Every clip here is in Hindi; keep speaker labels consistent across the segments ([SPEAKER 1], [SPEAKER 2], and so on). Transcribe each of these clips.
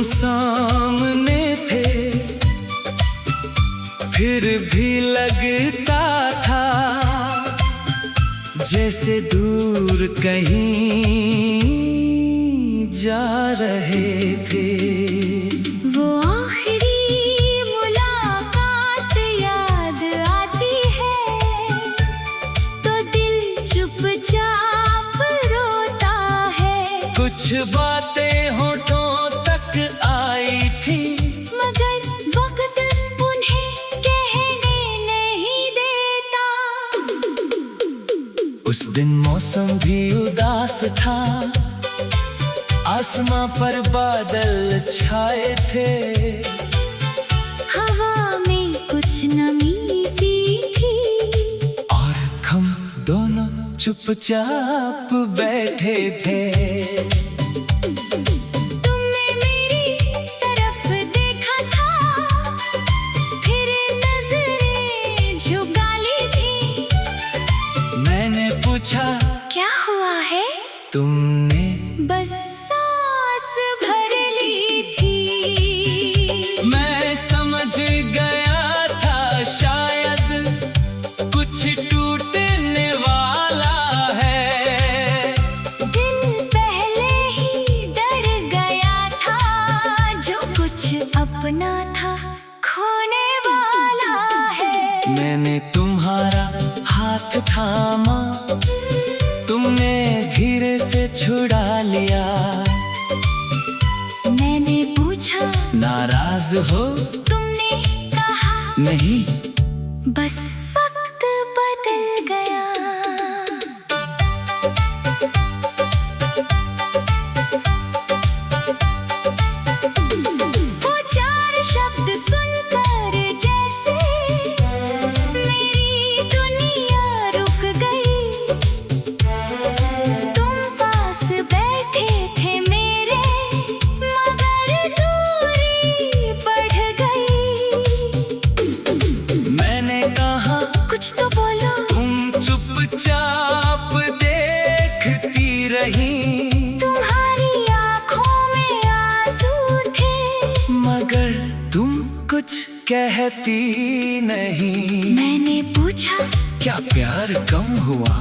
[SPEAKER 1] सामने थे, फिर भी लगता था जैसे दूर कहीं जा रहे थे।
[SPEAKER 2] वो आखिरी मुलाकात याद आती है तो दिल चुपचाप रोता है।
[SPEAKER 1] कुछ बातें होठों तक आई थी,
[SPEAKER 2] मगर वक्त उन्हें कहने नहीं देता।
[SPEAKER 1] उस दिन मौसम भी उदास था, आसमां पर बादल छाए थे।
[SPEAKER 2] हवा में कुछ नमी सी थी
[SPEAKER 1] और हम दोनों चुपचाप बैठे थे।
[SPEAKER 2] तुमने मेरी तरफ देखा था, फिर नजरें झुका ली थी।
[SPEAKER 1] मैंने पूछा
[SPEAKER 2] क्या हुआ है?
[SPEAKER 1] तुमने
[SPEAKER 2] बस सांस भर ली थी।
[SPEAKER 1] मैं समझ गया था शायद कुछ टूटने वाला है।
[SPEAKER 2] दिल पहले ही डर गया था, जो कुछ अपना था खोने वाला है।
[SPEAKER 1] मैंने तुम्हारा हाथ थामा, तुमने धीरे से छुड़ा लिया।
[SPEAKER 2] मैंने पूछा
[SPEAKER 1] नाराज हो?
[SPEAKER 2] तुमने कहा
[SPEAKER 1] नहीं,
[SPEAKER 2] बस वक्त बदल गया। वो चार शब्द सुनकर जैसे मेरी दुनिया रुक गई। तुम पास बैठे थे मेरे, मगर दूरी बढ़ गई।
[SPEAKER 1] मैंने कहा
[SPEAKER 2] कुछ तो बोलो।
[SPEAKER 1] तुम चुपचाप देखती रही,
[SPEAKER 2] तुम्हारी आंखों में आंसू थे,
[SPEAKER 1] मगर तुम कुछ कहती नहीं।
[SPEAKER 2] मैंने पूछा
[SPEAKER 1] क्या प्यार कम हुआ?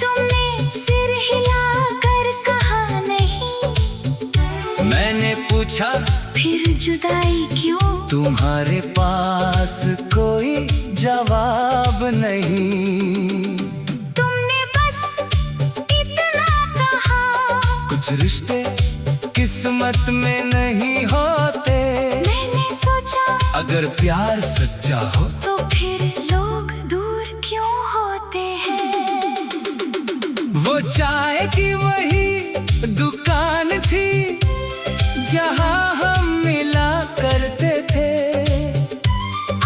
[SPEAKER 2] तुमने सिर हिलाकर कहा नहीं।
[SPEAKER 1] मैंने पूछा
[SPEAKER 2] फिर जुदाई क्यों?
[SPEAKER 1] तुम्हारे पास कोई जवाब नहीं।
[SPEAKER 2] तुमने बस इतना कहा।
[SPEAKER 1] कुछ रिश्ते किस्मत में नहीं होते,
[SPEAKER 2] मैंने सोचा
[SPEAKER 1] अगर प्यार सच्चा हो
[SPEAKER 2] तो फिर लोग दूर क्यों होते हैं?
[SPEAKER 1] वो चाय की वही दुकान थी जहां हम मिला करते थे।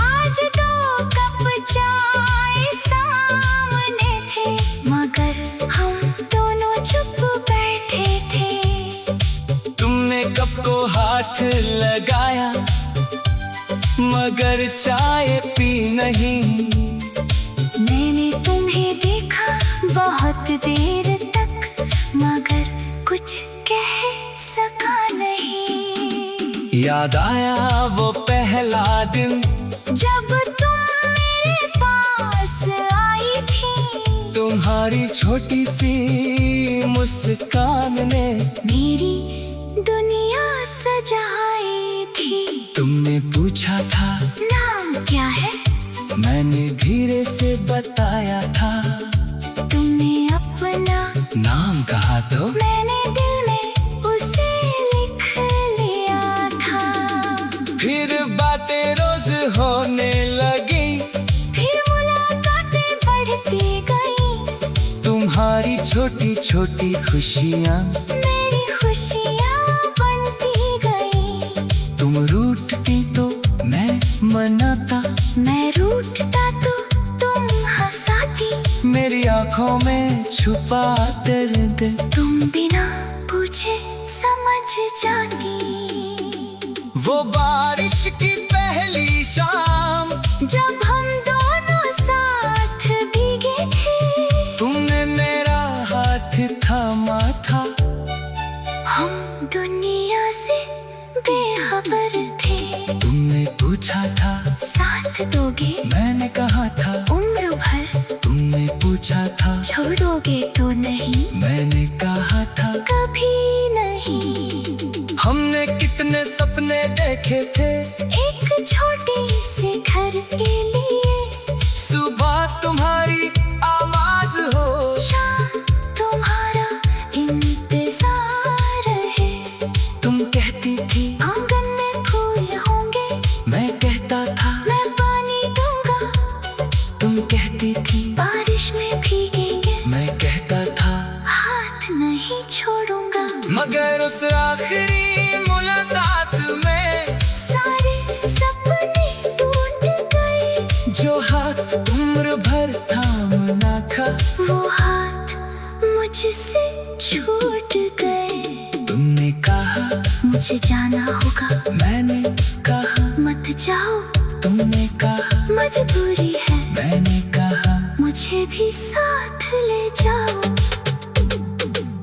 [SPEAKER 2] आज दो कप चाय सामने थे, मगर हम दोनों चुप बैठे थे।
[SPEAKER 1] तुमने कप को हाथ लगाया, मगर चाय पी नहीं।
[SPEAKER 2] मैंने तुम्हें देखा बहुत देर तक, मगर कुछ कह सका नहीं।
[SPEAKER 1] याद आया वो पहला दिन
[SPEAKER 2] जब तुम मेरे पास आई थी।
[SPEAKER 1] तुम्हारी छोटी सी मुस्कान ने
[SPEAKER 2] मेरी दुनिया सजाई थी।
[SPEAKER 1] तुमने पूछा था
[SPEAKER 2] नाम क्या है?
[SPEAKER 1] मैंने धीरे से बताया था।
[SPEAKER 2] तुमने अपना
[SPEAKER 1] नाम कहा तो
[SPEAKER 2] मैंने दिल में उसे लिख लिया था।
[SPEAKER 1] फिर बातें रोज होने लगी,
[SPEAKER 2] फिर मुलाकातें बढ़ती गई।
[SPEAKER 1] तुम्हारी छोटी छोटी खुशियाँ
[SPEAKER 2] मेरी खुशियाँ बनती गई।
[SPEAKER 1] तुम रूठती तो मैं मनाता,
[SPEAKER 2] मैं रूठता तो तुम हंसाती।
[SPEAKER 1] मेरी आंखों में छुपा दर्द
[SPEAKER 2] तुम बिना पूछे समझ जाती।
[SPEAKER 1] वो बारिश की पहली शाम
[SPEAKER 2] जब हम दोनों साथ भीगे थे।
[SPEAKER 1] तुमने मेरा हाथ थामा था।
[SPEAKER 2] हम दुनिया से
[SPEAKER 1] पूछा था
[SPEAKER 2] साथ दोगे,
[SPEAKER 1] मैंने कहा था
[SPEAKER 2] उम्र भर।
[SPEAKER 1] तुमने पूछा था
[SPEAKER 2] छोड़ोगे तो नहीं,
[SPEAKER 1] मैंने कहा था
[SPEAKER 2] कभी नहीं।
[SPEAKER 1] हमने कितने सपने देखे थे
[SPEAKER 2] एक छोटे से घर के लिए,
[SPEAKER 1] सुबह तुम्हारी आवाज हो,
[SPEAKER 2] शाम तुम्हारा इंतजार है।
[SPEAKER 1] तुम कहती थी
[SPEAKER 2] आंगन में फूल होंगे,
[SPEAKER 1] मैं कहता था
[SPEAKER 2] मैं पानी दूंगा।
[SPEAKER 1] तुम कहती थी
[SPEAKER 2] बारिश में भीगेंगे,
[SPEAKER 1] मैं कहता था
[SPEAKER 2] हाथ नहीं छोड़ूंगा।
[SPEAKER 1] मगर उस आखिरी मुलाकात में
[SPEAKER 2] सारे सपने टूट गए,
[SPEAKER 1] जो हाथ उम्र भर थामना था
[SPEAKER 2] वो हाथ मुझसे छूट गए।
[SPEAKER 1] तुमने कहा
[SPEAKER 2] मुझे जाना होगा,
[SPEAKER 1] मैंने कहा
[SPEAKER 2] मत जाओ,
[SPEAKER 1] तुमने कहा
[SPEAKER 2] मजबूरी है,
[SPEAKER 1] मैंने कहा
[SPEAKER 2] मुझे भी साथ ले जाओ।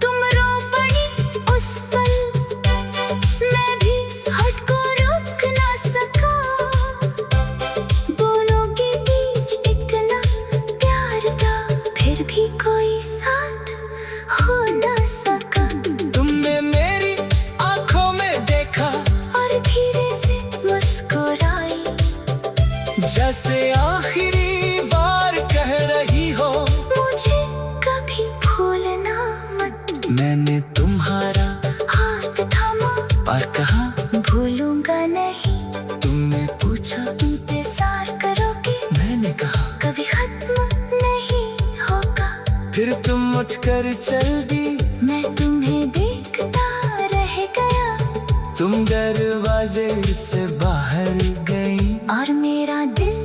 [SPEAKER 2] तुम रो पड़ी उस पल, मैं भी हट को रोक ना सका। दोनों के बीच इतना प्यार था, फिर भी कोई साथ हो ना सका।
[SPEAKER 1] तुमने मेरी आंखों में देखा
[SPEAKER 2] और धीरे से मुस्कुराई,
[SPEAKER 1] जैसे आखिरी बार कह रही हो
[SPEAKER 2] मुझे कभी भूलना मत।
[SPEAKER 1] मैंने तुम्हारा
[SPEAKER 2] हाथ थामा
[SPEAKER 1] और कहा
[SPEAKER 2] भूलूंगा नहीं,
[SPEAKER 1] तुमने पूछा
[SPEAKER 2] इंतजार करोगे,
[SPEAKER 1] मैंने कहा
[SPEAKER 2] कभी खत्म नहीं होगा।
[SPEAKER 1] फिर तुम उठकर चल दी,
[SPEAKER 2] मैं तुम्हें देखता रह गया,
[SPEAKER 1] तुम दरवाजे से बाहर गई।
[SPEAKER 2] और मेरा दिल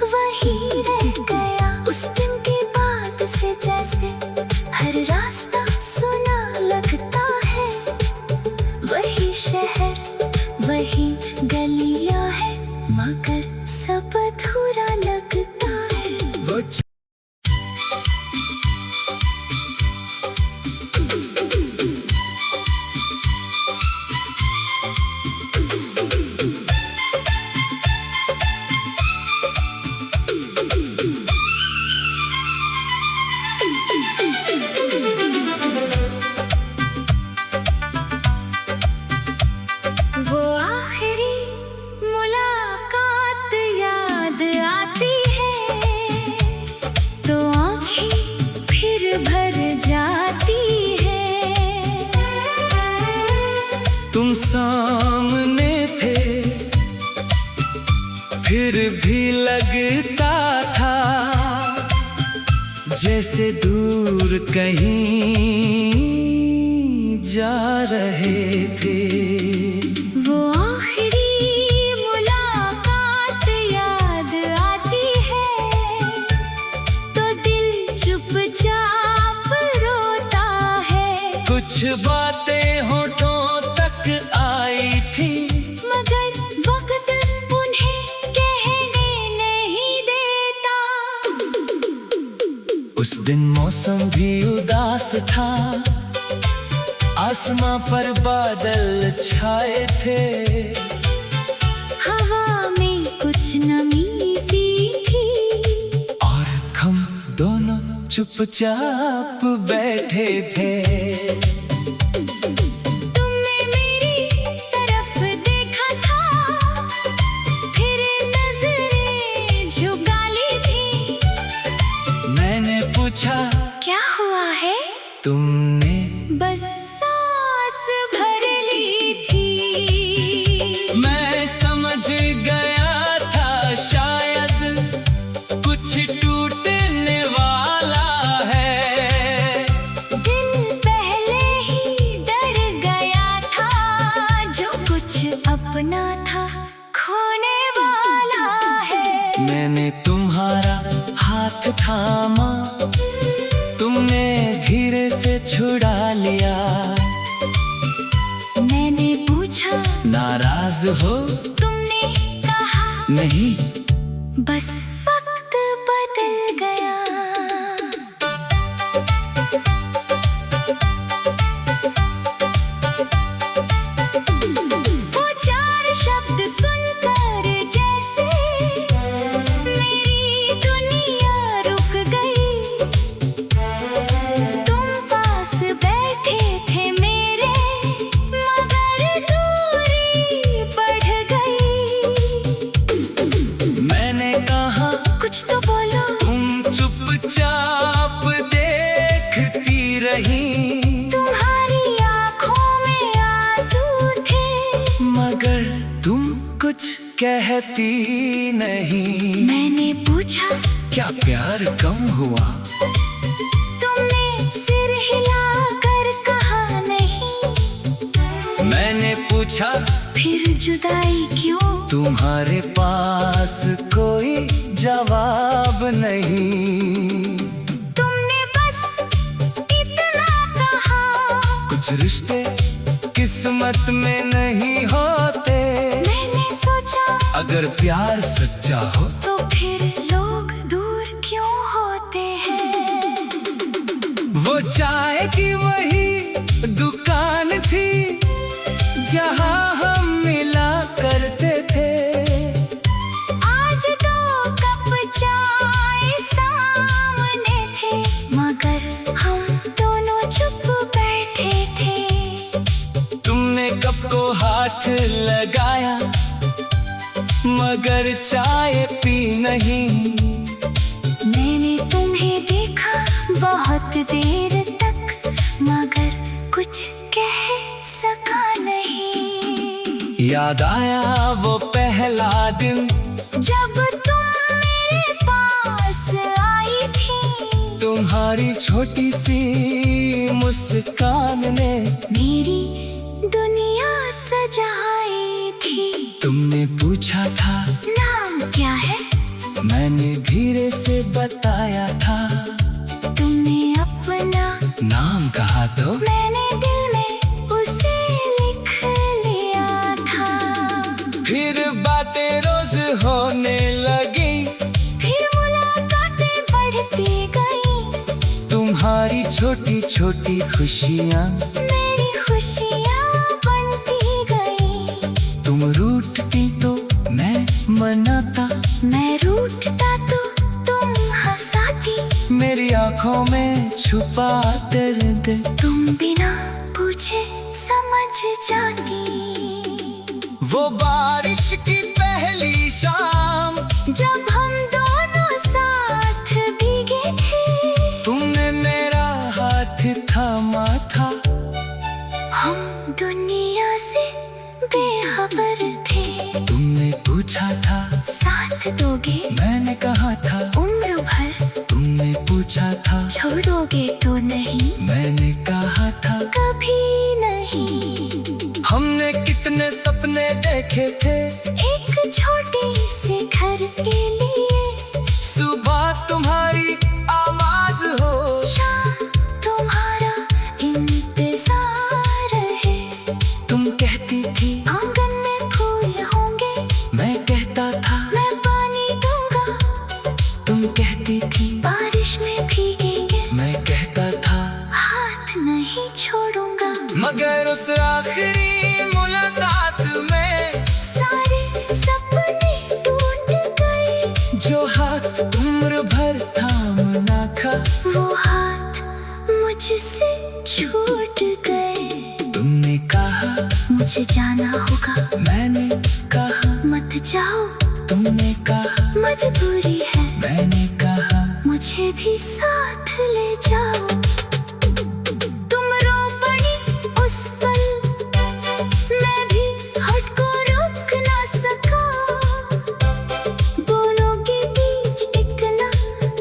[SPEAKER 2] वहीं रह गया। उस दिन के बाद से जैसे हर रास्ता सुना लगता है, वही शहर वही गलियां है, मगर सब अधूरा लगता है।
[SPEAKER 1] वो
[SPEAKER 2] वो आखिरी मुलाकात याद आती है, तो आँखें फिर भर जाती है।
[SPEAKER 1] तुम सामने थे फिर भी लगता था जैसे दूर कहीं जा रहे थे।
[SPEAKER 2] वो आखिरी मुलाकात याद आती है, तो दिल चुपचाप रोता है।
[SPEAKER 1] कुछ बातें होठों तक आई थी,
[SPEAKER 2] मगर वक्त उन्हें कहने नहीं देता।
[SPEAKER 1] उस दिन मौसम भी उदास था, आसमां पर बादल छाए थे।
[SPEAKER 2] हवा में कुछ नमी सी थी,
[SPEAKER 1] और हम दोनों चुपचाप बैठे थे।
[SPEAKER 2] तुमने मेरी तरफ देखा था, फिर नजरें झुका ली थी।
[SPEAKER 1] मैंने पूछा
[SPEAKER 2] क्या हुआ है,
[SPEAKER 1] तुमने
[SPEAKER 2] बस सांस भर ली थी।
[SPEAKER 1] मैं समझ गया था शायद कुछ टूटने वाला है।
[SPEAKER 2] दिल पहले ही डर गया था, जो कुछ अपना था खोने वाला है।
[SPEAKER 1] मैंने तुम्हारा हाथ थामा, तुमने धीरे से छुड़ा लिया।
[SPEAKER 2] मैंने पूछा
[SPEAKER 1] नाराज हो,
[SPEAKER 2] तुमने कहा
[SPEAKER 1] नहीं
[SPEAKER 2] बस वक्त बदल गया। वो चार शब्द सुनकर जैसे
[SPEAKER 1] आप देखती रही,
[SPEAKER 2] तुम्हारी आंखों में आंसू थे,
[SPEAKER 1] मगर तुम कुछ कहती नहीं।
[SPEAKER 2] मैंने पूछा
[SPEAKER 1] क्या प्यार कम हुआ?
[SPEAKER 2] तुमने सिर हिलाकर कहा नहीं।
[SPEAKER 1] मैंने पूछा
[SPEAKER 2] फिर जुदाई क्यों?
[SPEAKER 1] तुम्हारे पास कोई जवाब नहीं।
[SPEAKER 2] तुमने बस इतना कहा,
[SPEAKER 1] कुछ रिश्ते किस्मत में नहीं होते।
[SPEAKER 2] मैंने सोचा
[SPEAKER 1] अगर प्यार सच्चा हो
[SPEAKER 2] तो फिर लोग दूर क्यों होते हैं?
[SPEAKER 1] वो चाय की वही दुकान थी जहाँ हम मिला करते थे।
[SPEAKER 2] आज दो कप चाय सामने थे, मगर हम दोनों चुप बैठे थे।
[SPEAKER 1] तुमने कप को हाथ लगाया मगर चाय पी नहीं।
[SPEAKER 2] मैंने तुम्हें देखा बहुत देर तक, मगर कुछ कह सका नहीं।
[SPEAKER 1] याद आया वो पहला दिन
[SPEAKER 2] जब तुम मेरे पास आई थी,
[SPEAKER 1] तुम्हारी छोटी सी मुस्कान ने
[SPEAKER 2] मेरी दुनिया सजाई थी।
[SPEAKER 1] तुमने पूछा था
[SPEAKER 2] नाम क्या है?
[SPEAKER 1] मैंने धीरे से बताया था।
[SPEAKER 2] तुमने अपना
[SPEAKER 1] नाम कहा तो
[SPEAKER 2] मैंने दिल में उसे लिख लिया था।
[SPEAKER 1] फिर बातें रोज होने लगी,
[SPEAKER 2] फिर मुलाकातें बढ़ती गई,
[SPEAKER 1] तुम्हारी छोटी छोटी खुशियाँ
[SPEAKER 2] मेरी खुशियाँ बनती गई।
[SPEAKER 1] तुम रूठती तो मैं मनाता,
[SPEAKER 2] मैं रूठता तो तुम हंसाती,
[SPEAKER 1] मेरी आंखों में छुपा दर्द
[SPEAKER 2] तुम बिना पूछे समझ जाती।
[SPEAKER 1] वो बारिश की पहली शाम
[SPEAKER 2] जब हम दोनों साथ भीगे थे,
[SPEAKER 1] तुमने मेरा हाथ थामा था।
[SPEAKER 2] हम दुनिया से बेखबर थे।
[SPEAKER 1] तुमने पूछा था
[SPEAKER 2] साथ दोगे?
[SPEAKER 1] मैंने कहा था
[SPEAKER 2] उम्र भर।
[SPEAKER 1] तुमने पूछा था
[SPEAKER 2] छोड़ोगे तो नहीं?
[SPEAKER 1] मैंने कहा था
[SPEAKER 2] कभी नहीं।
[SPEAKER 1] हमने कितने सपने देखे थे
[SPEAKER 2] एक छोटे से घर के लिए,
[SPEAKER 1] सुबह तुम्हारी आवाज हो,
[SPEAKER 2] शाम तुम्हारा इंतजार है।
[SPEAKER 1] तुम कहती थी
[SPEAKER 2] आंगन में फूल होंगे,
[SPEAKER 1] मैं कहता था
[SPEAKER 2] मैं पानी दूंगा।
[SPEAKER 1] तुम कहती थी
[SPEAKER 2] बारिश में भीगेंगे,
[SPEAKER 1] मैं कहता था
[SPEAKER 2] हाथ नहीं छोड़ूंगा।
[SPEAKER 1] मगर उस आखिरी मुलाकात में
[SPEAKER 2] सारे सपने टूट गए,
[SPEAKER 1] जो हाथ उम्र भर थामना था
[SPEAKER 2] वो हाथ मुझसे छूट गए।
[SPEAKER 1] तुमने कहा
[SPEAKER 2] मुझे जाना होगा,
[SPEAKER 1] मैंने कहा
[SPEAKER 2] मत जाओ,
[SPEAKER 1] तुमने कहा
[SPEAKER 2] मजबूरी है,
[SPEAKER 1] मैंने कहा
[SPEAKER 2] मुझे भी साथ ले जाओ। तुम रो पड़ी उस पल, मैं भी हट को रोक ना सका। दोनों के बीच इतना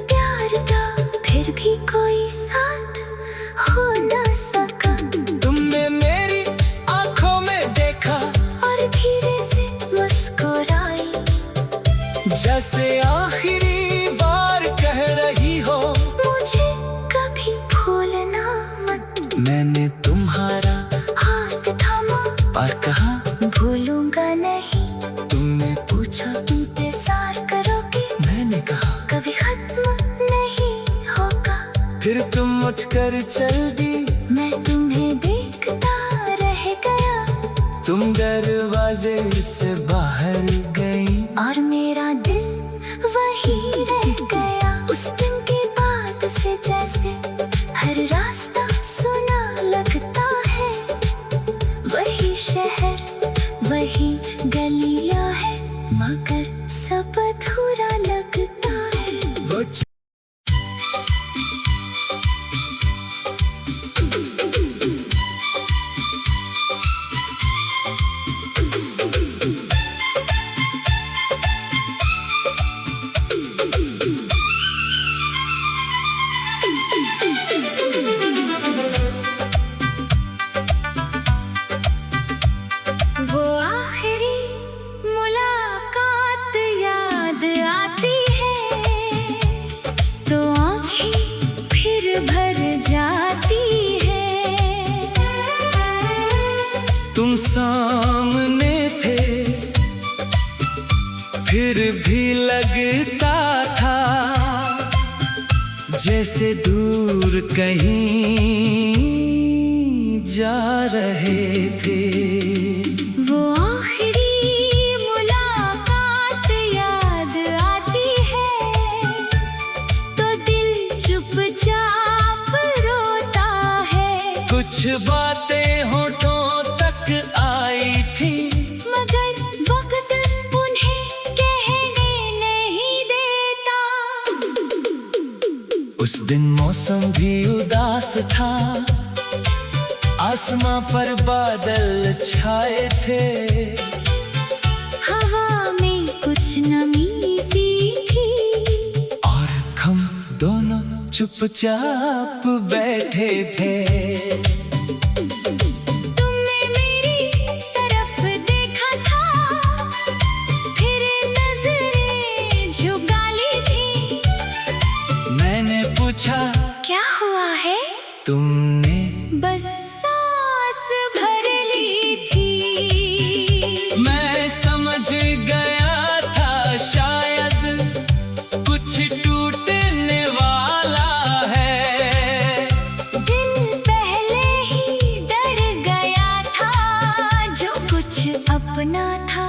[SPEAKER 2] प्यार था, फिर भी कोई साथ हो ना सका।
[SPEAKER 1] तुमने मेरी आंखों में देखा
[SPEAKER 2] और धीरे से मुस्कुराई,
[SPEAKER 1] जैसे आखिरी बार कह रही हो
[SPEAKER 2] मुझे कभी भूलना मत।
[SPEAKER 1] मैंने तुम्हारा
[SPEAKER 2] हाथ थामा
[SPEAKER 1] पर कहा
[SPEAKER 2] भूलूंगा नहीं।
[SPEAKER 1] तुमने पूछा
[SPEAKER 2] इंतजार करोगे,
[SPEAKER 1] मैंने कहा
[SPEAKER 2] कभी खत्म नहीं होगा।
[SPEAKER 1] फिर तुम उठकर चल दी,
[SPEAKER 2] मैं तुम्हें देखता रह गया,
[SPEAKER 1] तुम दरवाजे से बाहर गई।
[SPEAKER 2] और मेरा दिल वही रह गया। उस दिन के बाद से जैसे हर रास्ता सुना लगता है, वही शहर वही गलियां है, मगर सब अधूरा लगता है।
[SPEAKER 1] वो सामने थे, फिर भी लगता था जैसे दूर कहीं जा रहे थे।
[SPEAKER 2] वो आखिरी मुलाकात याद आती है तो दिल चुपचाप रोता है।
[SPEAKER 1] कुछ बातें होठों तक आई थी,
[SPEAKER 2] मगर वक्त उन्हें कहने नहीं देता।
[SPEAKER 1] उस दिन मौसम भी उदास था, आसमां पर बादल छाए थे,
[SPEAKER 2] हवा में कुछ नमी सी थी
[SPEAKER 1] और हम दोनों चुपचाप बैठे थे।
[SPEAKER 2] तुमने मेरी तरफ देखा था, फिर नजरें झुका ली थी।
[SPEAKER 1] मैंने पूछा
[SPEAKER 2] क्या हुआ है?
[SPEAKER 1] तुमने
[SPEAKER 2] बस सांस भर ली थी।
[SPEAKER 1] मैं समझ गया था शायद कुछ टूटने वाला है।
[SPEAKER 2] दिल पहले ही डर गया था, जो कुछ अपना था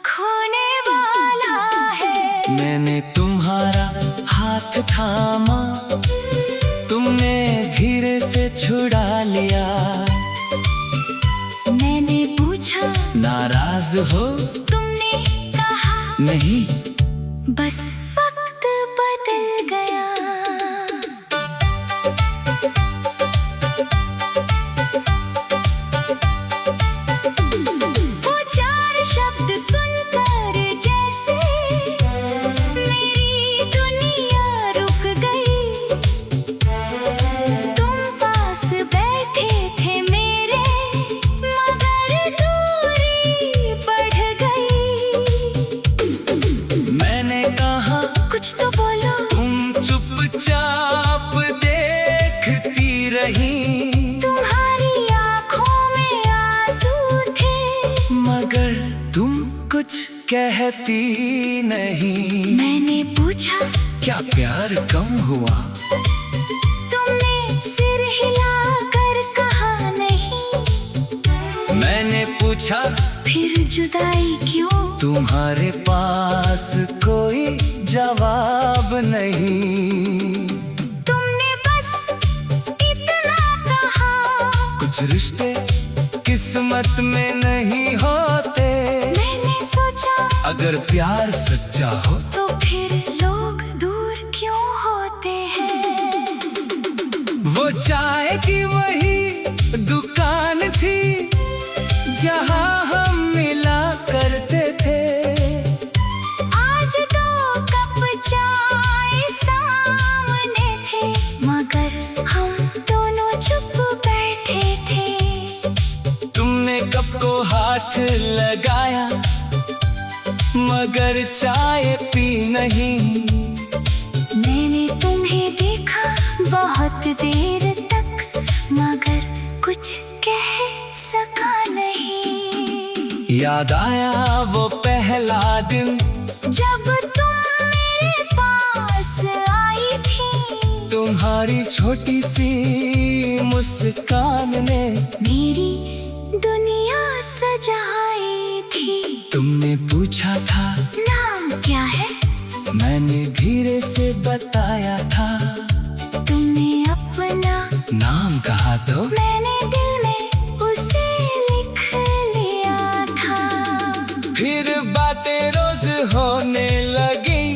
[SPEAKER 2] खोने वाला है।
[SPEAKER 1] मैंने तुम्हारा हाथ थामा, तुमने धीरे से छुड़ा लिया।
[SPEAKER 2] मैंने पूछा
[SPEAKER 1] नाराज हो?
[SPEAKER 2] तुमने कहा
[SPEAKER 1] नहीं,
[SPEAKER 2] बस वक्त बदल गया। वो चार शब्द सुनकर जैसे मेरी दुनिया रुक गई। तुम पास बैठे थे मेरे, मगर दूरी बढ़ गई।
[SPEAKER 1] मैंने कहा
[SPEAKER 2] कुछ तो बोलो।
[SPEAKER 1] तुम चुपचाप देखती रही,
[SPEAKER 2] तुम्हारी आंखों में आंसू थे,
[SPEAKER 1] मगर तुम कुछ कहती नहीं।
[SPEAKER 2] मैंने पूछा
[SPEAKER 1] क्या प्यार कम हुआ?
[SPEAKER 2] तुमने सिर हिलाकर कहा नहीं।
[SPEAKER 1] मैंने पूछा
[SPEAKER 2] फिर जुदाई क्यों?
[SPEAKER 1] तुम्हारे पास कोई जवाब नहीं।
[SPEAKER 2] तुमने बस इतना कहा।
[SPEAKER 1] कुछ रिश्ते किस्मत में नहीं होते,
[SPEAKER 2] मैंने सोचा
[SPEAKER 1] अगर प्यार सच्चा हो
[SPEAKER 2] तो फिर लोग दूर क्यों होते हैं?
[SPEAKER 1] वो चाय की वही दुकान थी जहां हम मिला करते थे।
[SPEAKER 2] आज दो कप चाय सामने थे, मगर हम दोनों चुप बैठे थे।
[SPEAKER 1] तुमने कप को हाथ लगाया, मगर चाय पी नहीं।
[SPEAKER 2] मैंने तुम्हें देखा बहुत देर तक, मगर कुछ कह सका नहीं।
[SPEAKER 1] याद आया वो पहला दिन
[SPEAKER 2] जब तुम मेरे पास आई थी।
[SPEAKER 1] तुम्हारी छोटी सी मुस्कान ने
[SPEAKER 2] मेरी दुनिया सजाई थी।
[SPEAKER 1] तुमने पूछा था
[SPEAKER 2] नाम क्या है?
[SPEAKER 1] मैंने धीरे से बताया था।
[SPEAKER 2] तुमने अपना
[SPEAKER 1] नाम कहा तो
[SPEAKER 2] मैंने दिल में उसे लिख लिया था।
[SPEAKER 1] फिर बातें रोज होने लगी,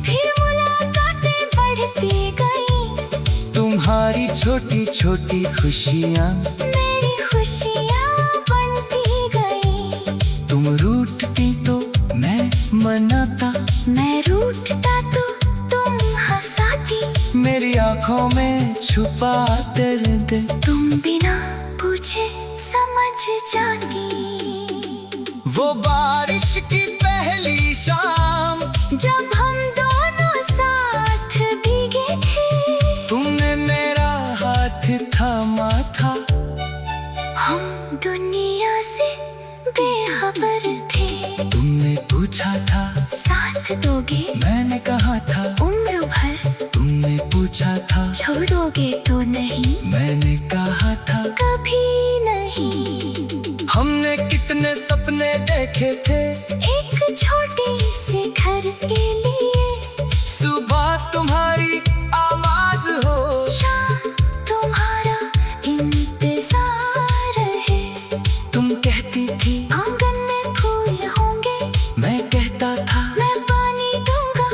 [SPEAKER 2] फिर मुलाकातें बढ़ती गई।
[SPEAKER 1] तुम्हारी छोटी छोटी खुशियाँ
[SPEAKER 2] मेरी खुशियाँ बनती गई।
[SPEAKER 1] तुम रूठती तो मैं मनाता,
[SPEAKER 2] मैं रूठता तो तुम हंसाती।
[SPEAKER 1] मेरी आंखों में छुपा दर्द
[SPEAKER 2] तुम बिना पूछे समझ जाती।
[SPEAKER 1] वो बारिश की पहली शाम
[SPEAKER 2] जब हम दोनों साथ भीगे थे।
[SPEAKER 1] तुमने मेरा हाथ थामा था।
[SPEAKER 2] हम दुनिया से
[SPEAKER 1] पूछा था
[SPEAKER 2] साथ दोगे,
[SPEAKER 1] मैंने कहा था
[SPEAKER 2] उम्र भर
[SPEAKER 1] तुमने पूछा था
[SPEAKER 2] छोड़ोगे तो नहीं,
[SPEAKER 1] मैंने कहा था
[SPEAKER 2] कभी नहीं।
[SPEAKER 1] हमने कितने सपने देखे थे
[SPEAKER 2] एक छोटे से घर के लिए,
[SPEAKER 1] सुबह तुम्हारी आवाज हो,
[SPEAKER 2] शाम तुम्हारा इंतजार है।
[SPEAKER 1] तुम कहती थी
[SPEAKER 2] आंगन में फूल होंगे,
[SPEAKER 1] मैं कहता था
[SPEAKER 2] मैं पानी दूंगा।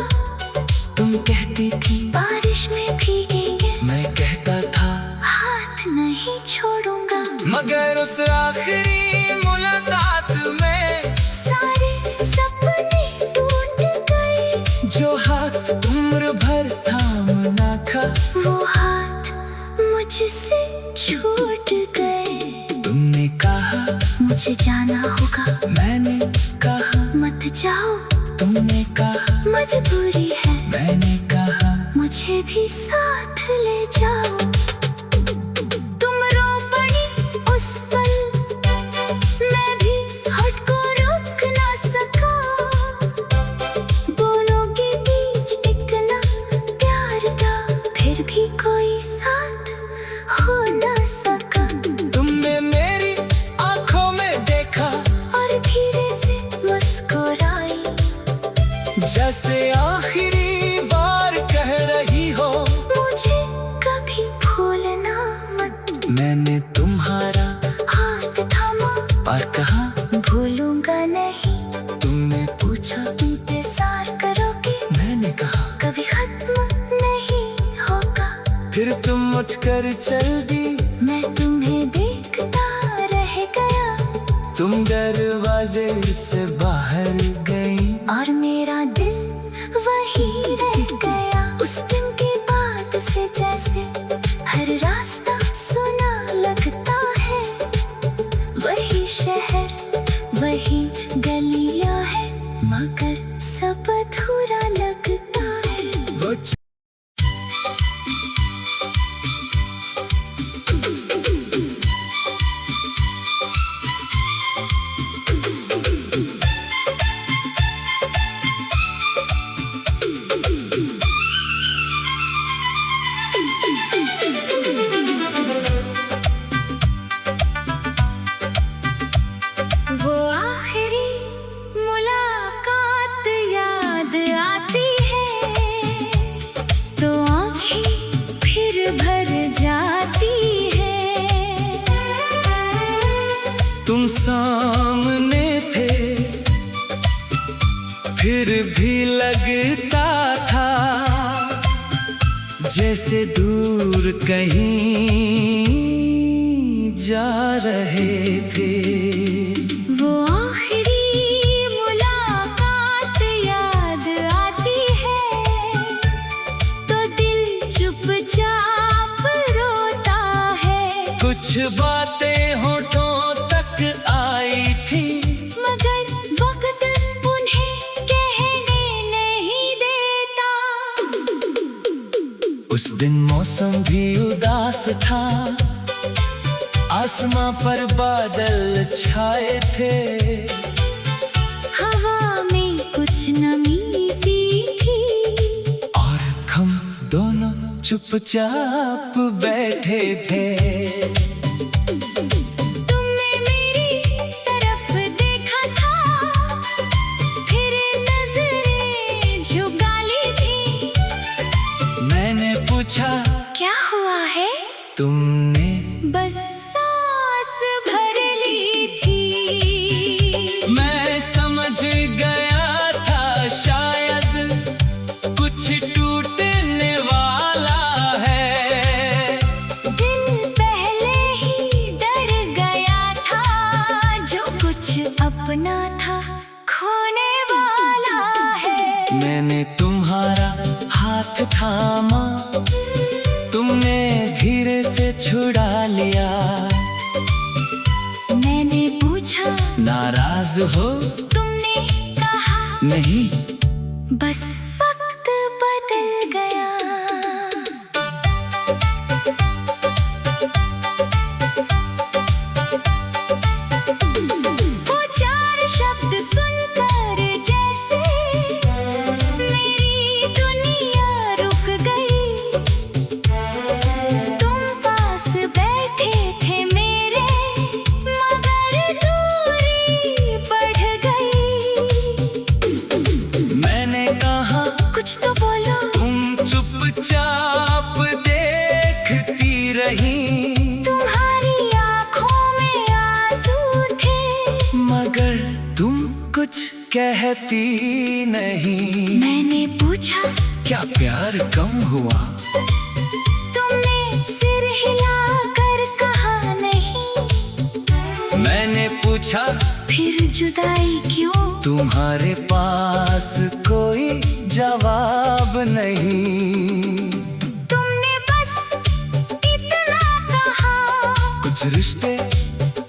[SPEAKER 1] तुम कहती थी
[SPEAKER 2] बारिश में भीगेंगे,
[SPEAKER 1] मैं कहता था
[SPEAKER 2] हाथ नहीं छोड़ूंगा।
[SPEAKER 1] मगर उस आखिरी मुलाकात में
[SPEAKER 2] सारे सपने टूट गए,
[SPEAKER 1] जो हाथ उम्र भर थामना था
[SPEAKER 2] वो हाथ मुझसे छूट गए।
[SPEAKER 1] तुमने कहा
[SPEAKER 2] मुझे जाना होगा,
[SPEAKER 1] मैंने कहा
[SPEAKER 2] मत जाओ,
[SPEAKER 1] तुमने कहा
[SPEAKER 2] मजबूरी है,
[SPEAKER 1] मैंने कहा
[SPEAKER 2] मुझे भी साथ ले जाओ। तुम रो पड़ी उस पल, मैं भी हट को रोक ना सका। दोनों के बीच इतना प्यार था, फिर भी कोई साथ हो ना सका।
[SPEAKER 1] तुमने मेरी आंखों में देखा
[SPEAKER 2] और धीरे से मुस्कुराई,
[SPEAKER 1] जैसे आखिरी बार कह रही हो
[SPEAKER 2] मुझे कभी भूलना मत।
[SPEAKER 1] मैंने तुम्हारा
[SPEAKER 2] हाथ थामा,
[SPEAKER 1] पर कहा
[SPEAKER 2] भूलूंगा नहीं।
[SPEAKER 1] तुमने पूछा
[SPEAKER 2] इंतजार करोगे,
[SPEAKER 1] मैंने कहा
[SPEAKER 2] कभी खत्म नहीं होगा।
[SPEAKER 1] फिर तुम उठकर चल दी,
[SPEAKER 2] मैं तुम्हें देखता रह गया,
[SPEAKER 1] तुम दरवाजे से बाहर गई,
[SPEAKER 2] और मेरा दिल वही रह गया। उस दिन के बाद से जैसे हर रास्ता सुना लगता है, वही शहर वही गलियां हैं, मगर सब अधूरा लगता है।
[SPEAKER 1] वो
[SPEAKER 2] वो आखिरी मुलाकात याद आती है, तो आँखें फिर भर जाती है।
[SPEAKER 1] तुम सामने थे फिर भी लगता था जैसे दूर कहीं जा रहे थे।
[SPEAKER 2] वो आखिरी मुलाकात याद आती है, तो दिल चुपचाप रोता है।
[SPEAKER 1] कुछ बातें होठों तक आई थी,
[SPEAKER 2] मगर वक्त उन्हें कहने नहीं देता।
[SPEAKER 1] उस दिन मौसम भी उदास था, आसमां पर बादल छाए थे,
[SPEAKER 2] हवा में कुछ नमी सी थी,
[SPEAKER 1] और हम दोनों चुपचाप बैठे थे।
[SPEAKER 2] तुमने मेरी तरफ देखा था, फिर नजरें झुका ली थी।
[SPEAKER 1] मैंने पूछा
[SPEAKER 2] क्या हुआ है,
[SPEAKER 1] तुमने
[SPEAKER 2] बस सांस भर ली थी।
[SPEAKER 1] मैं समझ गया था शायद कुछ टूटने वाला है।
[SPEAKER 2] दिल पहले ही डर गया था, जो कुछ अपना था खोने वाला है।
[SPEAKER 1] मैंने तुम्हारा हाथ थामा, तुमने धीरे से छुड़ा लिया।
[SPEAKER 2] मैंने पूछा
[SPEAKER 1] नाराज हो,
[SPEAKER 2] तुमने कहा
[SPEAKER 1] नहीं
[SPEAKER 2] बस वक्त बदल गया। वो चार शब्द सुनकर जैसे
[SPEAKER 1] नहीं।
[SPEAKER 2] तुम्हारी आंखों में आंसू थे,
[SPEAKER 1] मगर तुम कुछ कहती नहीं।
[SPEAKER 2] मैंने पूछा
[SPEAKER 1] क्या प्यार कम हुआ?
[SPEAKER 2] तुमने सिर हिलाकर कहा नहीं।
[SPEAKER 1] मैंने पूछा
[SPEAKER 2] फिर जुदाई क्यों?
[SPEAKER 1] तुम्हारे पास कोई जवाब नहीं।
[SPEAKER 2] तुमने बस इतना कहा,
[SPEAKER 1] कुछ रिश्ते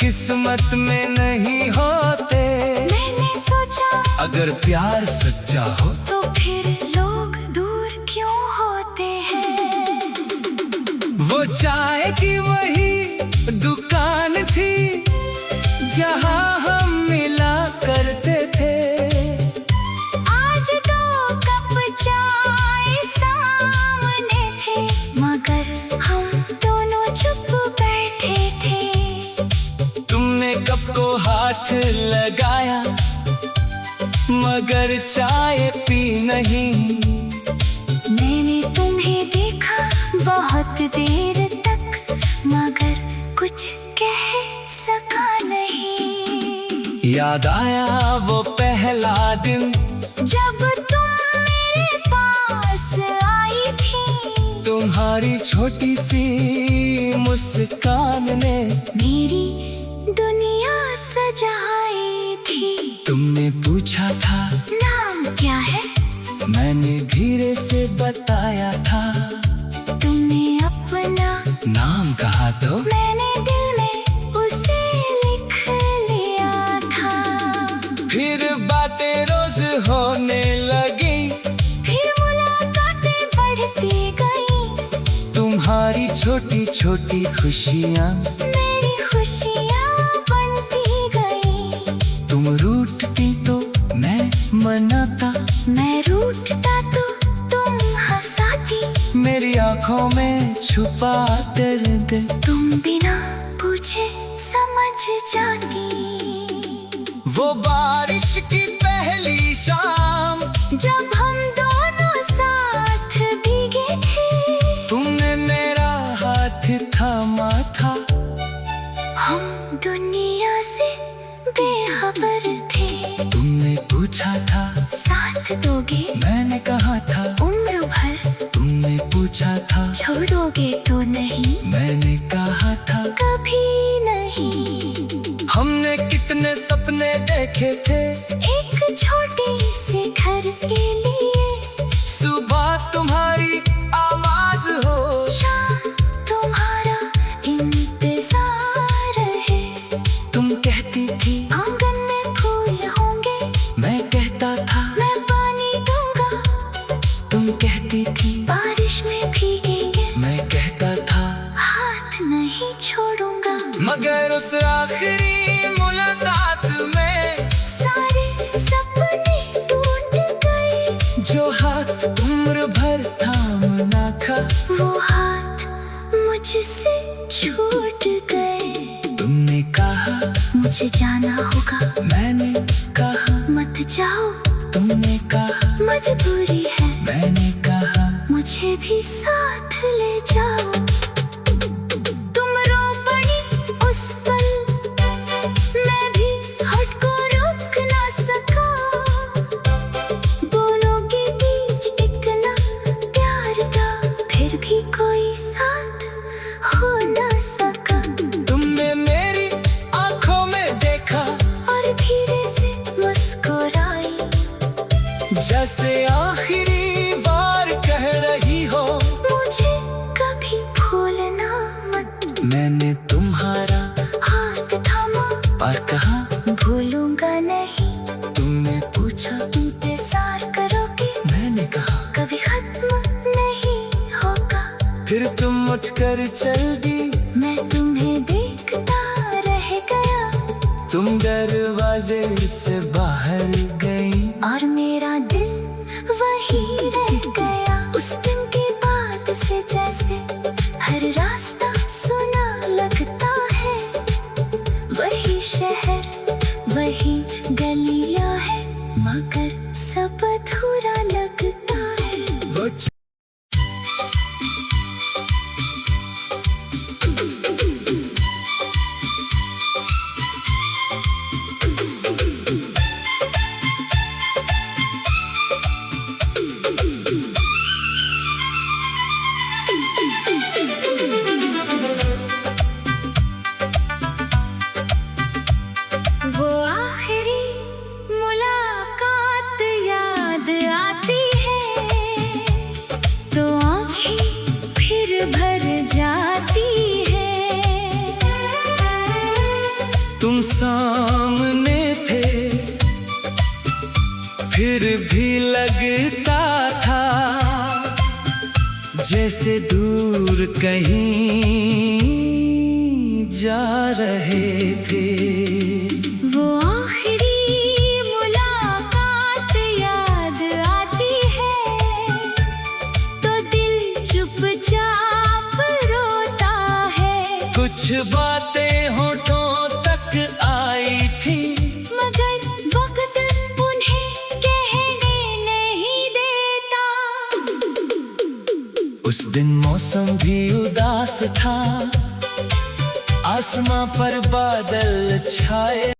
[SPEAKER 1] किस्मत में नहीं होते।
[SPEAKER 2] मैंने सोचा
[SPEAKER 1] अगर प्यार सच्चा हो
[SPEAKER 2] तो फिर लोग दूर क्यों होते हैं?
[SPEAKER 1] वो चाय की वही दुकान थी जहां हम मिला करते थे।
[SPEAKER 2] आज दो कप चाय सामने थे, मगर हम दोनों चुप बैठे थे।
[SPEAKER 1] तुमने कप को हाथ लगाया मगर चाय पी नहीं।
[SPEAKER 2] मैंने तुम्हें देखा बहुत देर तक, मगर कुछ कह सका नहीं।
[SPEAKER 1] याद आया वो पहला दिन
[SPEAKER 2] जब तुम मेरे पास आई थी।
[SPEAKER 1] तुम्हारी छोटी सी मुस्कान ने
[SPEAKER 2] मेरी दुनिया सजाई थी।
[SPEAKER 1] तुमने पूछा था
[SPEAKER 2] नाम क्या है?
[SPEAKER 1] मैंने धीरे से बताया था।
[SPEAKER 2] तुमने अपना
[SPEAKER 1] नाम कहा तो
[SPEAKER 2] मैंने दिल में उसे लिख लिया था।
[SPEAKER 1] फिर बातें रोज होने लगी,
[SPEAKER 2] फिर मुलाकातें बढ़ती गई।
[SPEAKER 1] तुम्हारी छोटी छोटी खुशियाँ
[SPEAKER 2] मेरी खुशियाँ बनती गई।
[SPEAKER 1] तुम रूठती तो मैं मनाता,
[SPEAKER 2] मैं रूठता तो तुम हंसाती।
[SPEAKER 1] मेरी आंखों में छुपा दर्द
[SPEAKER 2] तुम बिना पूछे समझ जाती।
[SPEAKER 1] वो बारिश की पहली शाम
[SPEAKER 2] जब हम दोनों साथ भीगे थे,
[SPEAKER 1] तुमने मेरा हाथ थामा था।
[SPEAKER 2] हम दुनिया से बेखबर थे।
[SPEAKER 1] तुमने पूछा था
[SPEAKER 2] साथ दोगे?
[SPEAKER 1] मैंने कहा था
[SPEAKER 2] उम्र भर।
[SPEAKER 1] तुमने पूछा था
[SPEAKER 2] छोड़ोगे तो नहीं?
[SPEAKER 1] मैंने कहा था
[SPEAKER 2] कभी नहीं।
[SPEAKER 1] हमने कितने सपने देखे थे
[SPEAKER 2] एक छोटे से घर के लिए।
[SPEAKER 1] सुबह तुम्हारी आवाज हो,
[SPEAKER 2] शाम तुम्हारा इंतजार है।
[SPEAKER 1] तुम कहती थी
[SPEAKER 2] आंगन में फूल होंगे,
[SPEAKER 1] मैं कहता था
[SPEAKER 2] मैं पानी दूंगा।
[SPEAKER 1] तुम कहती थी
[SPEAKER 2] बारिश में भीगेंगे,
[SPEAKER 1] मैं कहता था
[SPEAKER 2] हाथ नहीं छोड़ूंगा।
[SPEAKER 1] मगर उस आखिरी मुलाकात में
[SPEAKER 2] सारे सपने टूट गए।
[SPEAKER 1] जो हाथ उम्र भर थामना था,
[SPEAKER 2] वो हाथ मुझसे छूट गए।
[SPEAKER 1] तुमने कहा
[SPEAKER 2] मुझे जाना होगा,
[SPEAKER 1] मैंने कहा
[SPEAKER 2] मत जाओ।
[SPEAKER 1] तुमने कहा
[SPEAKER 2] मजबूरी है,
[SPEAKER 1] मैंने कहा
[SPEAKER 2] मुझे भी साथ ले जाओ। तुम रो पड़ी उस पल, मैं भी हट को रोक ना सका। दोनों के बीच इतना प्यार था, फिर भी कोई साथ हो ना सका।
[SPEAKER 1] तुमने मेरी आंखों में देखा
[SPEAKER 2] और धीरे से मुस्कुराई,
[SPEAKER 1] जैसे आखिरी बार कह रही हो
[SPEAKER 2] मुझे कभी भूलना मत।
[SPEAKER 1] मैंने तुम्हारा
[SPEAKER 2] हाथ थामा
[SPEAKER 1] और कहा
[SPEAKER 2] भूलूंगा नहीं।
[SPEAKER 1] तुमने पूछा
[SPEAKER 2] इंतजार करोगे,
[SPEAKER 1] मैंने कहा
[SPEAKER 2] कभी खत्म नहीं होगा।
[SPEAKER 1] फिर तुम उठकर चल दी,
[SPEAKER 2] मैं तुम्हें देखता रह गया।
[SPEAKER 1] तुम दरवाजे से बाहर गई।
[SPEAKER 2] और मेरा दिल वही रह गया। उस दिन के बाद से जैसे हर रास्ता सुना लगता है। वही शहर, वही गलियां हैं, मगर सब अधूरा लगता है।
[SPEAKER 1] वो
[SPEAKER 2] कर जाती है।
[SPEAKER 1] तुम सामने थे फिर भी लगता था जैसे दूर कहीं जा रहे थे।
[SPEAKER 2] वो आखिरी मुलाकात याद आती है तो दिल चुपचाप रोता है।
[SPEAKER 1] कुछ बातें होठों तक आई थी
[SPEAKER 2] मगर वक्त उन्हें कहने नहीं देता।
[SPEAKER 1] उस दिन मौसम भी उदास था, आसमां पर बादल छाए।